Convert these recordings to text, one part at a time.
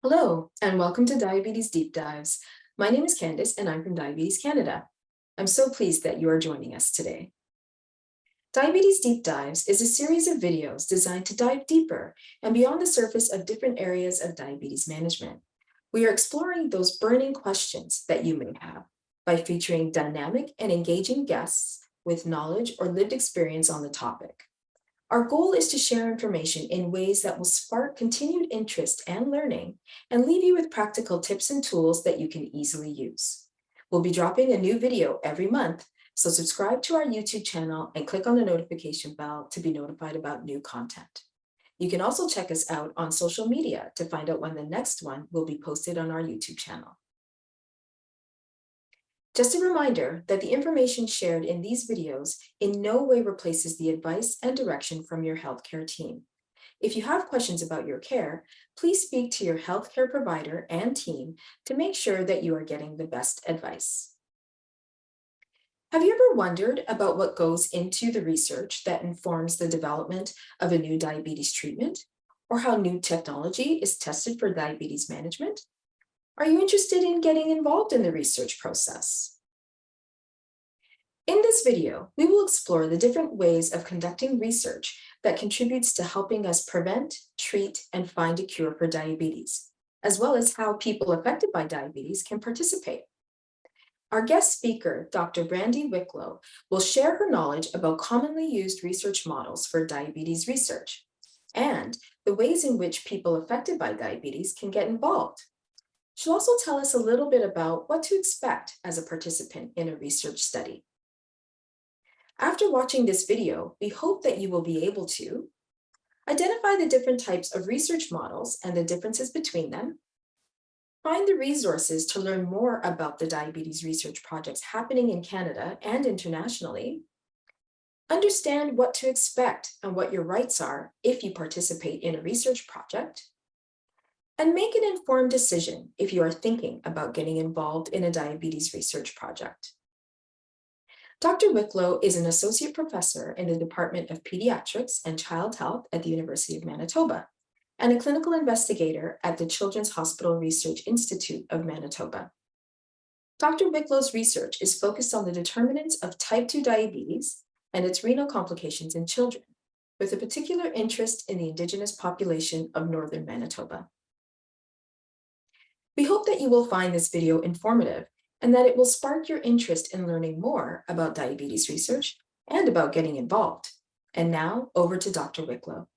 Hello, and welcome to Diabetes Deep Dives. My name is Candace, and I'm from Diabetes Canada. I'm so pleased that you are joining us today. Diabetes Deep Dives is a series of videos designed to dive deeper and beyond the surface of different areas of diabetes management. We are exploring those burning questions that you may have by featuring dynamic and engaging guests with knowledge or lived experience on the topic. Our goal is to share information in ways that will spark continued interest and learning and leave you with practical tips and tools that you can easily use. We'll be dropping a new video every month, so subscribe to our YouTube channel and click on the notification bell to be notified about new content. You can also check us out on social media to find out when the next one will be posted on our YouTube channel. Just a reminder that the information shared in these videos in no way replaces the advice and direction from your healthcare team. If you have questions about your care, please speak to your healthcare provider and team to make sure that you are getting the best advice. Have you ever wondered about what goes into the research that informs the development of a new diabetes treatment, or how new technology is tested for diabetes management? Are you interested in getting involved in the research process? In this video, we will explore the different ways of conducting research that contributes to helping us prevent, treat, and find a cure for diabetes, as well as how people affected by diabetes can participate. Our guest speaker, Dr. Brandy Wicklow, will share her knowledge about commonly used research models for diabetes research and the ways in which people affected by diabetes can get involved. She'll also tell us a little bit about what to expect as a participant in a research study. After watching this video, we hope that you will be able to identify the different types of research models and the differences between them, find the resources to learn more about the diabetes research projects happening in Canada and internationally, understand what to expect and what your rights are if you participate in a research project, and make an informed decision if you are thinking about getting involved in a diabetes research project. Dr. Wicklow is an associate professor in the Department of Pediatrics and Child Health at the University of Manitoba and a clinical investigator at the Children's Hospital Research Institute of Manitoba. Dr. Wicklow's research is focused on the determinants of type 2 diabetes and its renal complications in children, with a particular interest in the Indigenous population of northern Manitoba. We hope that you will find this video informative and that it will spark your interest in learning more about diabetes research and about getting involved. And now, over to Dr. Wicklow.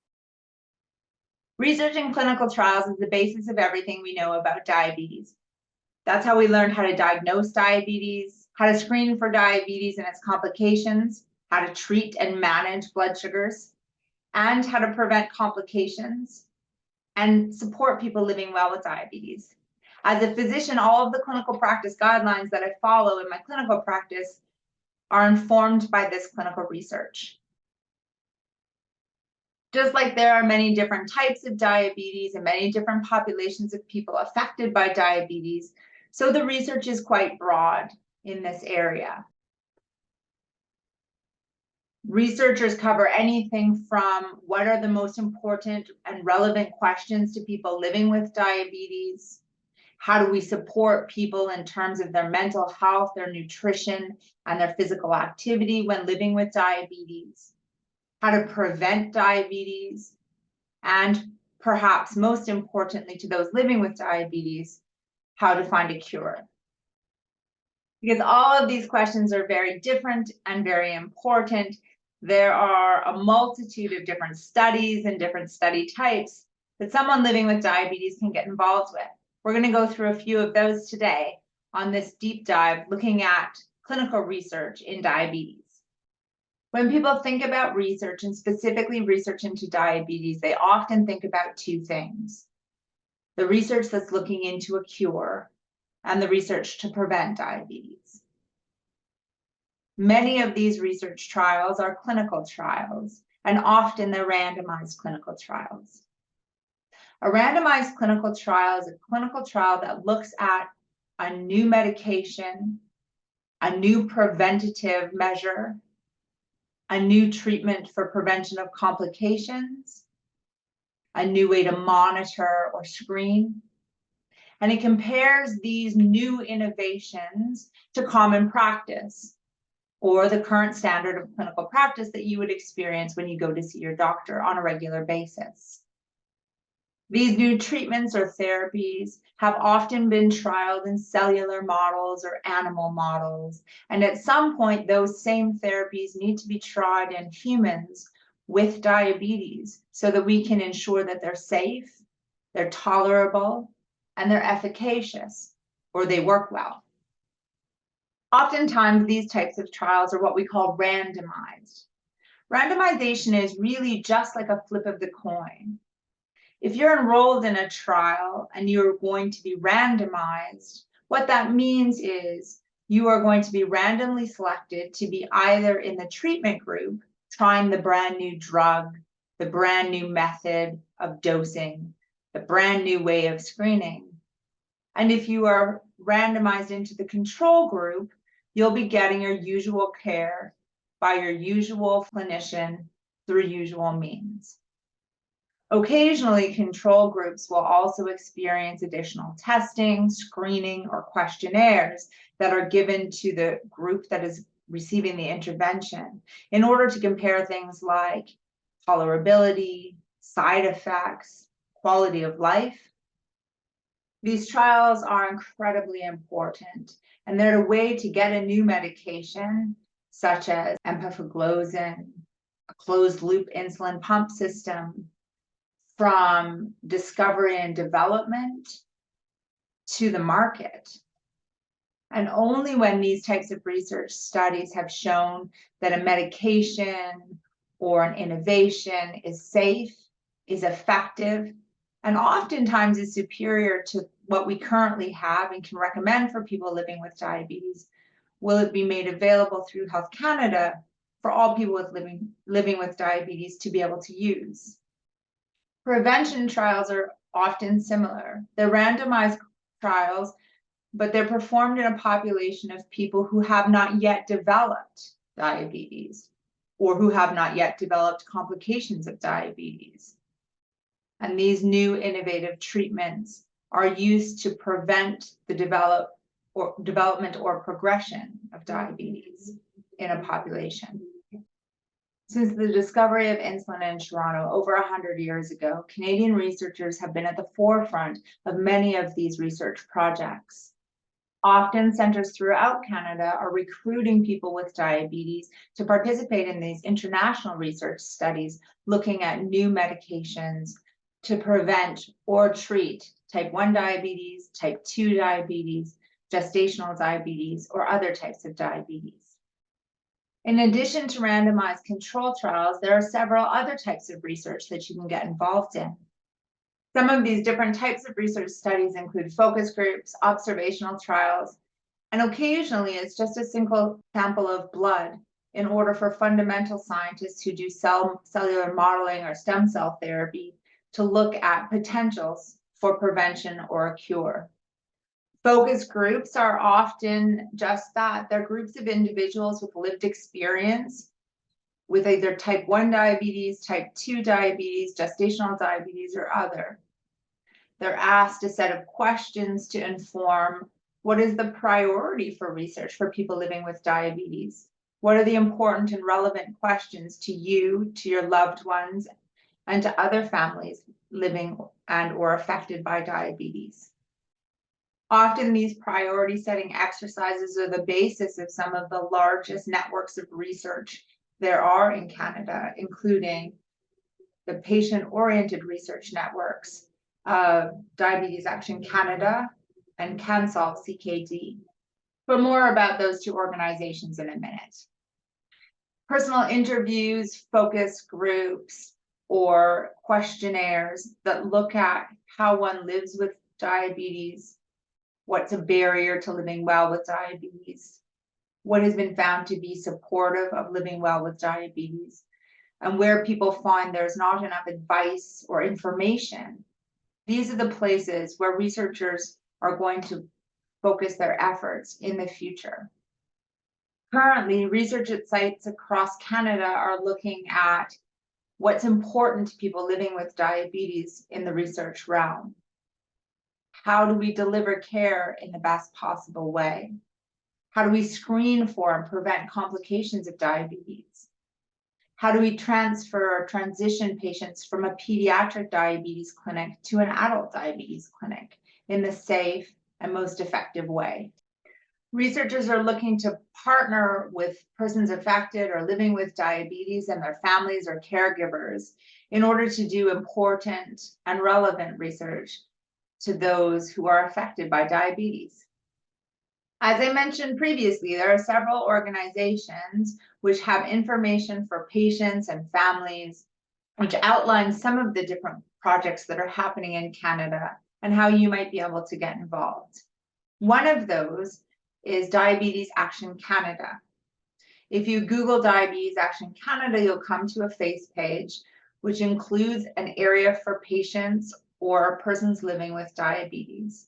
Research in clinical trials is the basis of everything we know about diabetes. That's how we learned how to diagnose diabetes, how to screen for diabetes and its complications, how to treat and manage blood sugars, and how to prevent complications and support people living well with diabetes. As a physician, all of the clinical practice guidelines that I follow in my clinical practice are informed by this clinical research. Just like there are many different types of diabetes and many different populations of people affected by diabetes, so the research is quite broad in this area. Researchers cover anything from what are the most important and relevant questions to people living with diabetes, how do we support people in terms of their mental health, their nutrition, and their physical activity when living with diabetes, how to prevent diabetes, and perhaps most importantly to those living with diabetes, how to find a cure. Because all of these questions are very different and very important. There are a multitude of different studies and different study types that someone living with diabetes can get involved with. We're going to go through a few of those today on this deep dive looking at clinical research in diabetes. When people think about research, and specifically research into diabetes, they often think about two things: the research that's looking into a cure and the research to prevent diabetes. Many of these research trials are clinical trials, and often they're randomized clinical trials. A randomized clinical trial is a clinical trial that looks at a new medication, a new preventative measure, a new treatment for prevention of complications, a new way to monitor or screen, And it compares these new innovations to common practice or the current standard of clinical practice that you would experience when you go to see your doctor on a regular basis. These new treatments or therapies have often been trialed in cellular models or animal models, and at some point those same therapies need to be tried in humans with diabetes so that we can ensure that they're safe, they're tolerable, and they're efficacious, or they work well. Oftentimes, these types of trials are what we call randomized. Randomization is really just like a flip of the coin. If you're enrolled in a trial and you're going to be randomized, what that means is you are going to be randomly selected to be either in the treatment group, trying the brand new drug, the brand new method of dosing, the brand new way of screening. And if you are randomized into the control group, you'll be getting your usual care by your usual clinician through usual means. Occasionally, control groups will also experience additional testing, screening, or questionnaires that are given to the group that is receiving the intervention in order to compare things like tolerability, side effects, quality of life. These trials are incredibly important, and they're a way to get a new medication, such as empagliflozin, a closed-loop insulin pump system, from discovery and development to the market. And only when these types of research studies have shown that a medication or an innovation is safe, is effective, and oftentimes is superior to what we currently have and can recommend for people living with diabetes, will it be made available through Health Canada for all people living with diabetes to be able to use. Prevention trials are often similar. They're randomized trials, but they're performed in a population of people who have not yet developed diabetes or who have not yet developed complications of diabetes. And these new innovative treatments are used to prevent the development or progression of diabetes in a population. Since the discovery of insulin in Toronto over 100 years ago, Canadian researchers have been at the forefront of many of these research projects. Often, centers throughout Canada are recruiting people with diabetes to participate in these international research studies looking at new medications to prevent or treat type 1 diabetes, type 2 diabetes, gestational diabetes, or other types of diabetes. In addition to randomized control trials, there are several other types of research that you can get involved in. Some of these different types of research studies include focus groups, observational trials, and occasionally it's just a single sample of blood in order for fundamental scientists who do cellular modeling or stem cell therapy to look at potentials for prevention or a cure. Focus groups are often just that. They're groups of individuals with lived experience with either type 1 diabetes, type 2 diabetes, gestational diabetes, or other. They're asked a set of questions to inform what is the priority for research for people living with diabetes? What are the important and relevant questions to you, to your loved ones, and to other families living and or affected by diabetes? Often these priority setting exercises are the basis of some of the largest networks of research there are in Canada, including the patient-oriented research networks of Diabetes Action Canada and CanSolve CKD. But more about those two organizations in a minute. Personal interviews, focus groups, or questionnaires that look at how one lives with diabetes, what's a barrier to living well with diabetes, what has been found to be supportive of living well with diabetes, and where people find there's not enough advice or information. These are the places where researchers are going to focus their efforts in the future. Currently, research at sites across Canada are looking at what's important to people living with diabetes in the research realm. How do we deliver care in the best possible way? How do we screen for and prevent complications of diabetes? How do we transfer or transition patients from a pediatric diabetes clinic to an adult diabetes clinic in the safe and most effective way? Researchers are looking to partner with persons affected or living with diabetes and their families or caregivers in order to do important and relevant research to those who are affected by diabetes. As I mentioned previously, there are several organizations which have information for patients and families, which outlines some of the different projects that are happening in Canada and how you might be able to get involved. One of those is Diabetes Action Canada. If you Google Diabetes Action Canada, you'll come to a face page, which includes an area for patients or persons living with diabetes.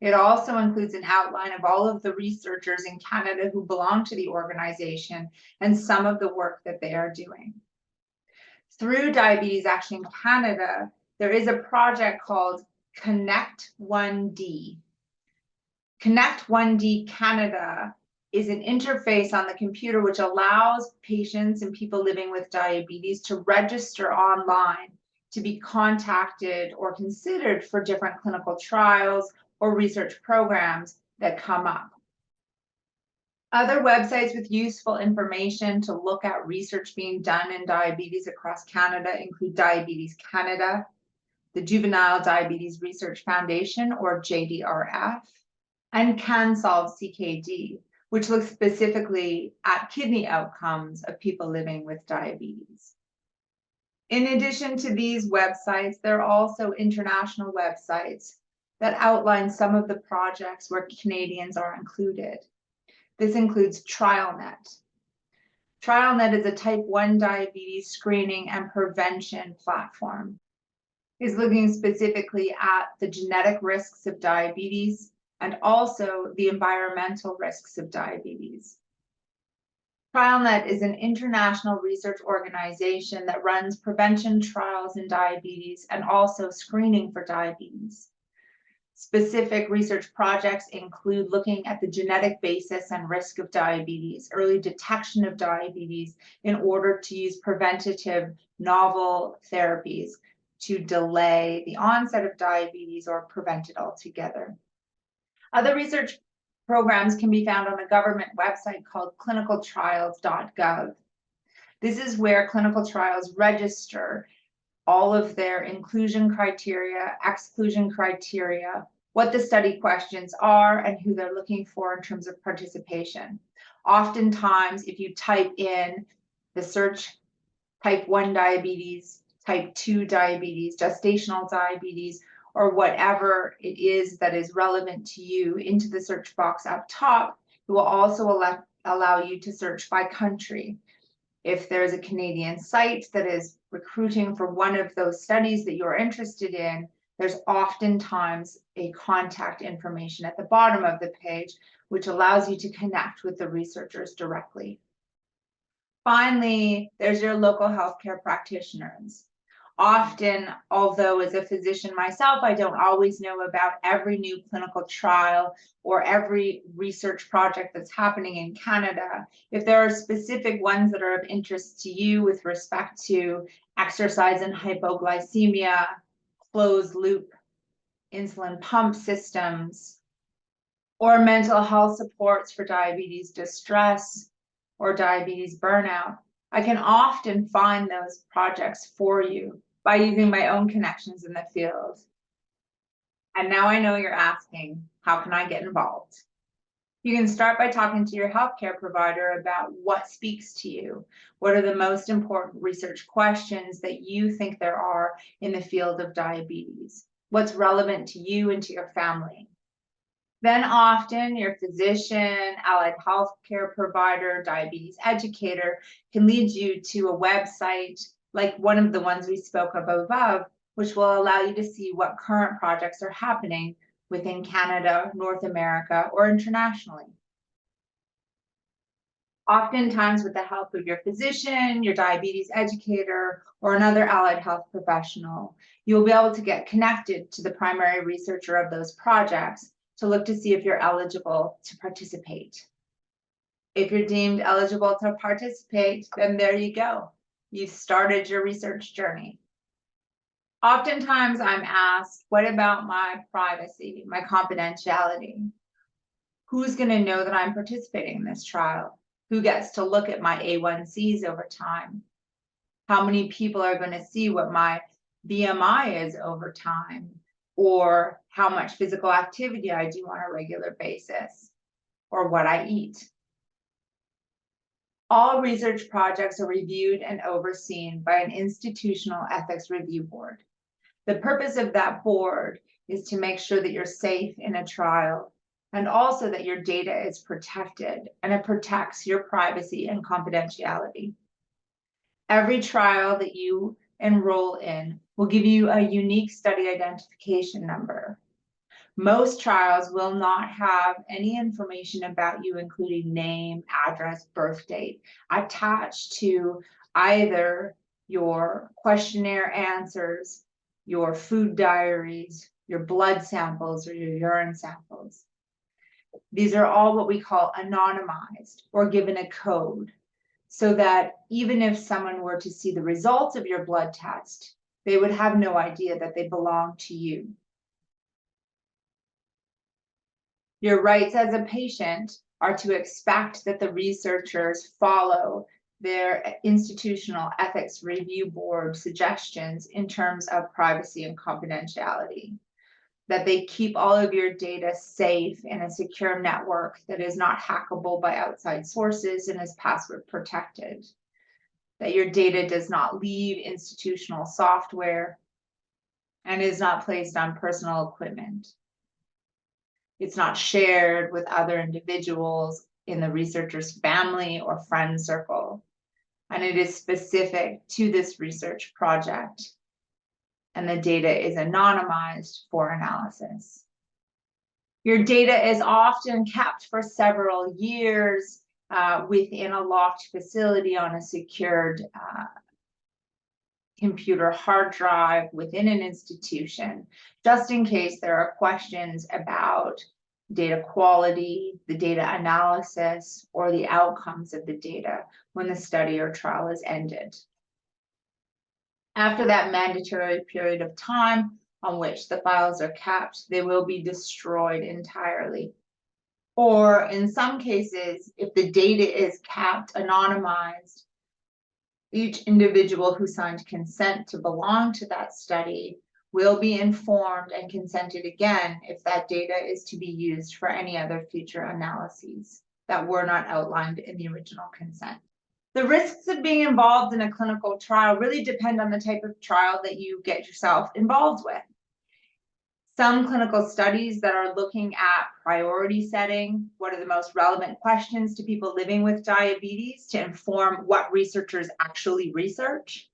It also includes an outline of all of the researchers in Canada who belong to the organization and some of the work that they are doing. Through Diabetes Action Canada, there is a project called Connect 1D. Connect 1D Canada is an interface on the computer which allows patients and people living with diabetes to register online to be contacted or considered for different clinical trials or research programs that come up. Other websites with useful information to look at research being done in diabetes across Canada include Diabetes Canada, the Juvenile Diabetes Research Foundation, or JDRF, and CanSolve CKD, which looks specifically at kidney outcomes of people living with diabetes. In addition to these websites, there are also international websites that outline some of the projects where Canadians are included. This includes TrialNet. TrialNet is a type 1 diabetes screening and prevention platform. It's looking specifically at the genetic risks of diabetes and also the environmental risks of diabetes. TrialNet is an international research organization that runs prevention trials in diabetes and also screening for diabetes. Specific research projects include looking at the genetic basis and risk of diabetes, early detection of diabetes in order to use preventative novel therapies to delay the onset of diabetes or prevent it altogether. Other research programs can be found on a government website called clinicaltrials.gov. This is where clinical trials register all of their inclusion criteria, exclusion criteria, what the study questions are, and who they're looking for in terms of participation. Oftentimes, if you type in the search type 1 diabetes, type 2 diabetes, gestational diabetes, or whatever it is that is relevant to you into the search box up top, it will also allow you to search by country. If there's a Canadian site that is recruiting for one of those studies that you're interested in, there's oftentimes a contact information at the bottom of the page, which allows you to connect with the researchers directly. Finally, there's your local healthcare practitioners. Often, although as a physician myself, I don't always know about every new clinical trial or every research project that's happening in Canada, if there are specific ones that are of interest to you with respect to exercise and hypoglycemia, closed loop insulin pump systems, or mental health supports for diabetes distress or diabetes burnout, I can often find those projects for you by using my own connections in the field. And now I know you're asking, how can I get involved? You can start by talking to your healthcare provider about what speaks to you. What are the most important research questions that you think there are in the field of diabetes? What's relevant to you and to your family? Then often your physician, allied healthcare provider, diabetes educator can lead you to a website like one of the ones we spoke of above, which will allow you to see what current projects are happening within Canada, North America, or internationally. Oftentimes with the help of your physician, your diabetes educator, or another allied health professional, You'll be able to get connected to the primary researcher of those projects to look to see if you're eligible to participate. If you're deemed eligible to participate, then there you go. You've started your research journey. Oftentimes I'm asked, what about my privacy, my confidentiality? Who's going to know that I'm participating in this trial? Who gets to look at my A1Cs over time? How many people are going to see what my BMI is over time, or how much physical activity I do on a regular basis, or what I eat? All research projects are reviewed and overseen by an institutional ethics review board. The purpose of that board is to make sure that you're safe in a trial, and also that your data is protected and it protects your privacy and confidentiality. Every trial that you enroll in will give you a unique study identification number. Most trials will not have any information about you, including name, address, birth date, attached to either your questionnaire answers, your food diaries, your blood samples, or your urine samples. These are all what we call anonymized or given a code, so that even if someone were to see the results of your blood test, they would have no idea that they belong to you. Your rights as a patient are to expect that the researchers follow their institutional ethics review board suggestions in terms of privacy and confidentiality, that they keep all of your data safe in a secure network that is not hackable by outside sources and is password protected, that your data does not leave institutional software and is not placed on personal equipment. It's not shared with other individuals in the researcher's family or friend circle, and it is specific to this research project, and the data is anonymized for analysis. Your data is often kept for several years within a locked facility on a secured computer hard drive within an institution, just in case there are questions about data quality, the data analysis, or the outcomes of the data when the study or trial is ended. After that mandatory period of time on which the files are kept, they will be destroyed entirely. Or in some cases, if the data is kept anonymized, each individual who signed consent to belong to that study will be informed and consented again if that data is to be used for any other future analyses that were not outlined in the original consent. The risks of being involved in a clinical trial really depend on the type of trial that you get yourself involved with. Some clinical studies that are looking at priority setting, what are the most relevant questions to people living with diabetes to inform what researchers actually research,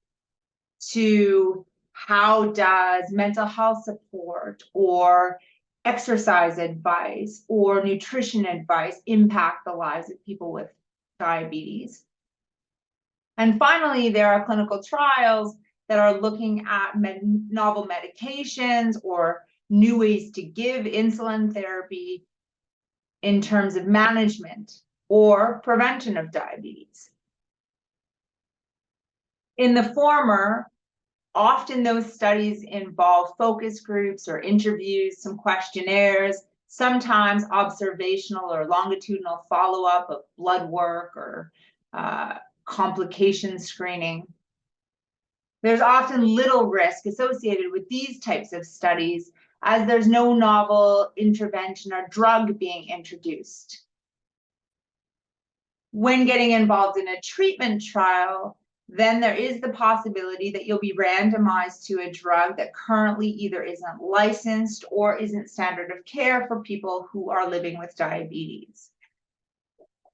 to how does mental health support or exercise advice or nutrition advice impact the lives of people with diabetes. And finally, there are clinical trials that are looking at novel medications or new ways to give insulin therapy in terms of management or prevention of diabetes. In the former, often those studies involve focus groups or interviews, some questionnaires, sometimes observational or longitudinal follow-up of blood work or complication screening. There's often little risk associated with these types of studies, as there's no novel intervention or drug being introduced. When getting involved in a treatment trial, then there is the possibility that you'll be randomized to a drug that currently either isn't licensed or isn't standard of care for people who are living with diabetes.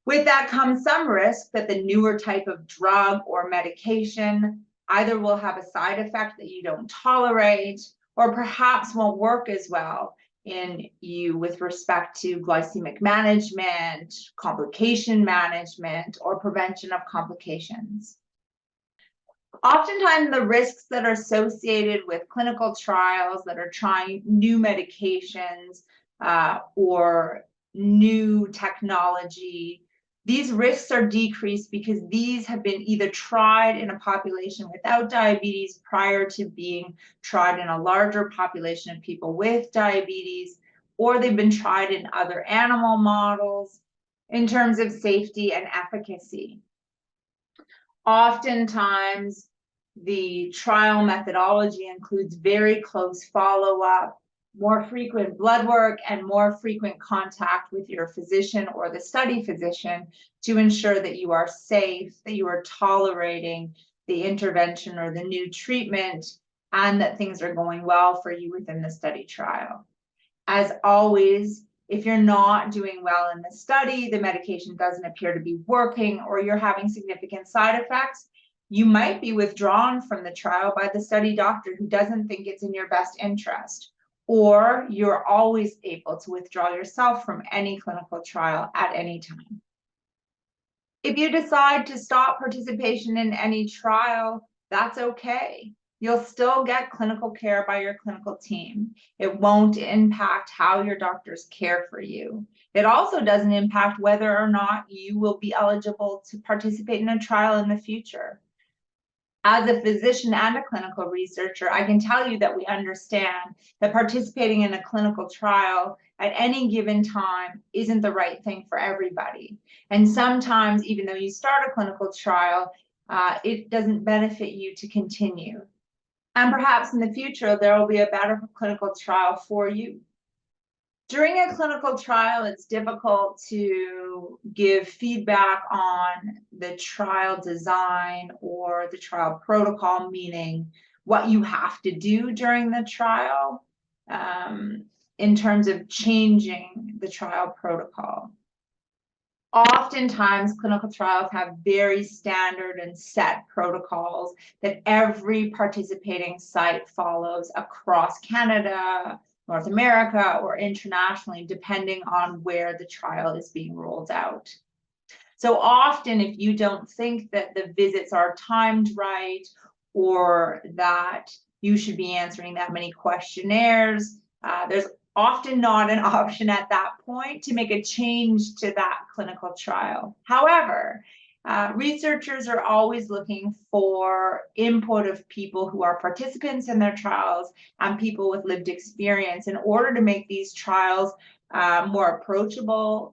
With that comes some risk that the newer type of drug or medication either will have a side effect that you don't tolerate, or perhaps won't work as well in you with respect to glycemic management, complication management, or prevention of complications. Oftentimes, the risks that are associated with clinical trials that are trying new medications or new technology, these risks are decreased because these have been either tried in a population without diabetes prior to being tried in a larger population of people with diabetes, or they've been tried in other animal models in terms of safety and efficacy. Oftentimes, the trial methodology includes very close follow-up, more frequent blood work, and more frequent contact with your physician or the study physician to ensure that you are safe, that you are tolerating the intervention or the new treatment, and that things are going well for you within the study trial. As always, if you're not doing well in the study, the medication doesn't appear to be working, or you're having significant side effects, you might be withdrawn from the trial by the study doctor who doesn't think it's in your best interest, or you're always able to withdraw yourself from any clinical trial at any time. If you decide to stop participation in any trial, that's okay. You'll still get clinical care by your clinical team. It won't impact how your doctors care for you. It also doesn't impact whether or not you will be eligible to participate in a trial in the future. As a physician and a clinical researcher, I can tell you that we understand that participating in a clinical trial at any given time isn't the right thing for everybody. And sometimes, even though you start a clinical trial, it doesn't benefit you to continue. And perhaps in the future, there will be a better clinical trial for you. During a clinical trial, it's difficult to give feedback on the trial design or the trial protocol, meaning what you have to do during the trial in terms of changing the trial protocol. Oftentimes, clinical trials have very standard and set protocols that every participating site follows across Canada, North America, or internationally, depending on where the trial is being rolled out. So often, if you don't think that the visits are timed right, or that you should be answering that many questionnaires, there's often not an option at that point to make a change to that clinical trial. However, researchers are always looking for input of people who are participants in their trials and people with lived experience in order to make these trials more approachable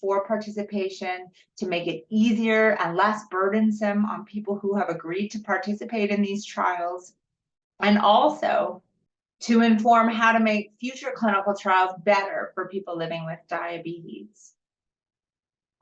for participation, to make it easier and less burdensome on people who have agreed to participate in these trials, and also to inform how to make future clinical trials better for people living with diabetes.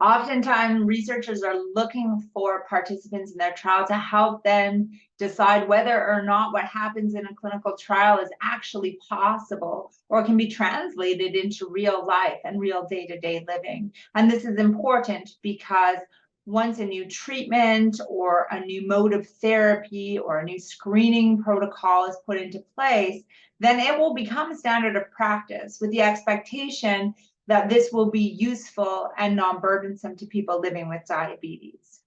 Oftentimes, researchers are looking for participants in their trial to help them decide whether or not what happens in a clinical trial is actually possible or can be translated into real life and real day-to-day living. And this is important because once a new treatment or a new mode of therapy or a new screening protocol is put into place, then it will become standard of practice with the expectation that this will be useful and non-burdensome to people living with diabetes.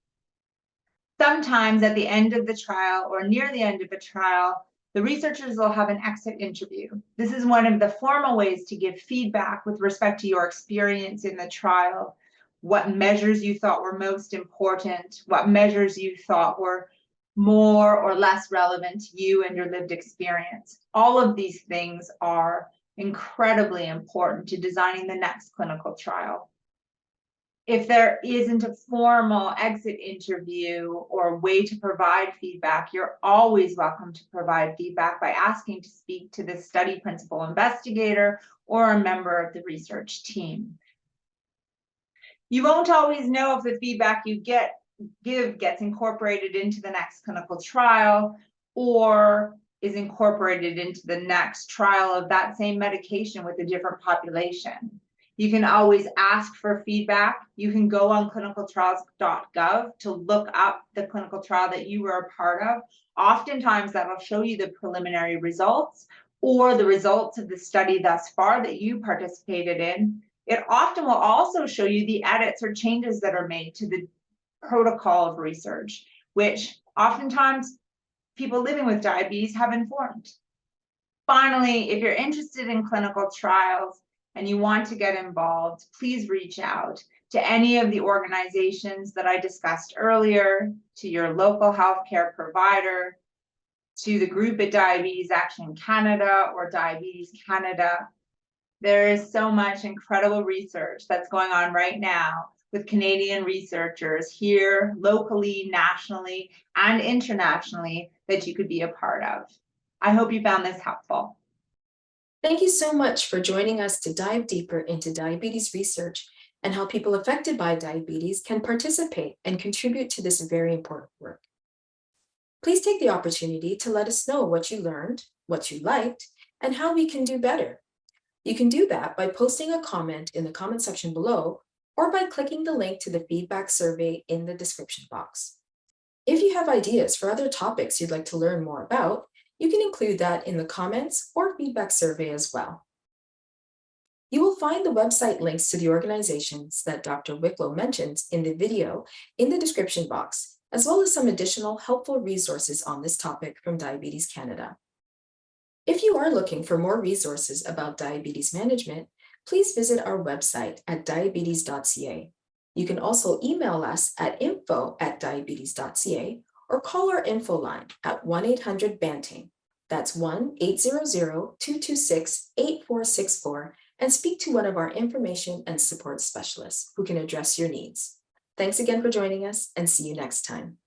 Sometimes at the end of the trial or near the end of the trial, the researchers will have an exit interview. This is one of the formal ways to give feedback with respect to your experience in the trial, what measures you thought were most important, what measures you thought were more or less relevant to you and your lived experience. All of these things are incredibly important to designing the next clinical trial. If there isn't a formal exit interview or way to provide feedback, you're always welcome to provide feedback by asking to speak to the study principal investigator or a member of the research team. You won't always know if the feedback you give gets incorporated into the next clinical trial or is incorporated into the next trial of that same medication with a different population. You can always ask for feedback. You can go on clinicaltrials.gov to look up the clinical trial that you were a part of. Oftentimes that'll show you the preliminary results or the results of the study thus far that you participated in. It often will also show you the edits or changes that are made to the protocol of research, which oftentimes people living with diabetes have informed. Finally, if you're interested in clinical trials and you want to get involved, please reach out to any of the organizations that I discussed earlier, to your local healthcare provider, to the group at Diabetes Action Canada or Diabetes Canada. There is so much incredible research that's going on right now with Canadian researchers here, locally, nationally, and internationally that you could be a part of. I hope you found this helpful. Thank you so much for joining us to dive deeper into diabetes research and how people affected by diabetes can participate and contribute to this very important work. Please take the opportunity to let us know what you learned, what you liked, and how we can do better. You can do that by posting a comment in the comment section below or by clicking the link to the feedback survey in the description box. If you have ideas for other topics you'd like to learn more about, you can include that in the comments or feedback survey as well. You will find the website links to the organizations that Dr. Wicklow mentions in the video in the description box, as well as some additional helpful resources on this topic from Diabetes Canada. If you are looking for more resources about diabetes management, please visit our website at diabetes.ca. You can also email us at info@diabetes.ca or call our info line at 1-800-BANTING. That's 1-800-226-8464 and speak to one of our information and support specialists who can address your needs. Thanks again for joining us and see you next time.